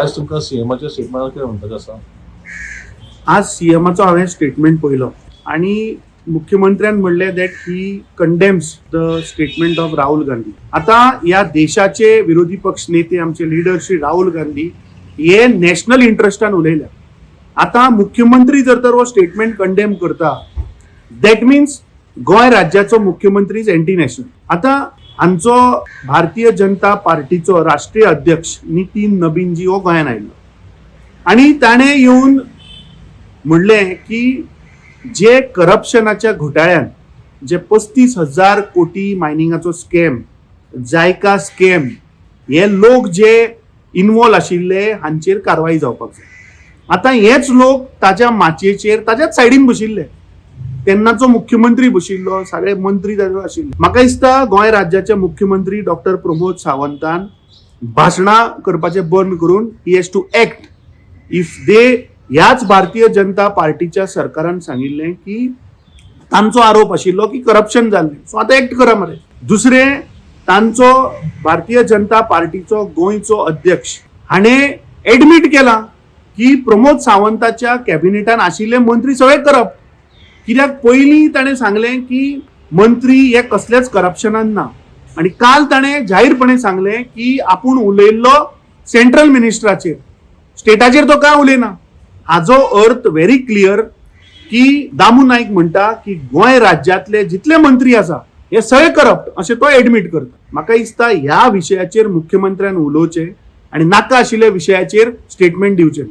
आज तुमकां सीएमाच्या स्टेटमेंटार कितें म्हणपाचें आसा? आज सीएमाचो हांवें स्टेटमेंट पळयलो आनी मुख्यमंत्र्यान म्हणलें that he condemns the statement of Rahul Gandhi. आता ह्या देशाचे विरोधी पक्ष नेते आमचे लीडर श्री राहुल गांधी हे नॅशनल इंटरेस्टान उलयल्या. आता मुख्यमंत्री जर तर हो स्टेटमेंट कंडेम करता दॅट मिन्स गोंय राज्याचो मुख्यमंत्री इज एंटी नॅशनल. आता हांचो भारतीय जनता पार्टीचो राष्ट्रीय अध्यक्ष नितीन नबीनजी हो गोंयान आयिल्लो आनी ताणें येवन म्हणलें की जे करप्शनाच्या घोटाळ्यान जे 35,000 कोटी मायनिंगाचो स्कॅम, जायका स्कॅम, हे लोक जे इन्वॉल्व आशिल्ले हांचेर कारवाई जावपाक जाय. आता हेच लोक ताच्या माचयेचेर ताच्याच सायडीन बशिल्ले. तेन्नाचो मुख्यमंत्री बशिल्लो, सगळे मंत्री ताजे आशिल्ले. म्हाका दिसता गोंय राज्याचे मुख्यमंत्री डॉक्टर प्रमोद सावंतान भाशणां करपाचें बंद करून he has to act. If they ह्याच भारतीय जनता पार्टीच्या सरकारान सांगिल्लें की तांचो आरोप आशिल्लो की करप्शन जाल्लें, सो आतां एक्ट करा मरे. दुसरें, तांचो भारतीय जनता पार्टीचो गोंयचो अध्यक्ष हाणें एडमीट केला की प्रमोद सावंताच्या कॅबिनेटान आशिल्ले मंत्री सगळे करप्ट. कित्याक पयलीं ताणें सांगलें की मंत्री हे कसलेच करप्शनान ना आनी काल ताणें जाहीरपणे सांगलें की आपूण उलयल्लो सेंट्रल मिनिस्टराचेर, स्टेटाचेर तो काय उलयना. हाजो अर्थ व्हेरी क्लियर की दामू नाईक म्हणटा की गोंय राज्यांतले जितले मंत्री आसा हे सगळे करप्ट अशें तो एडमीट करता. म्हाका दिसता ह्या विशयाचेर मुख्यमंत्र्यान उलोवचें आनी नाका आशिल्ल्या विशयाचेर स्टेटमेंट दिवचें.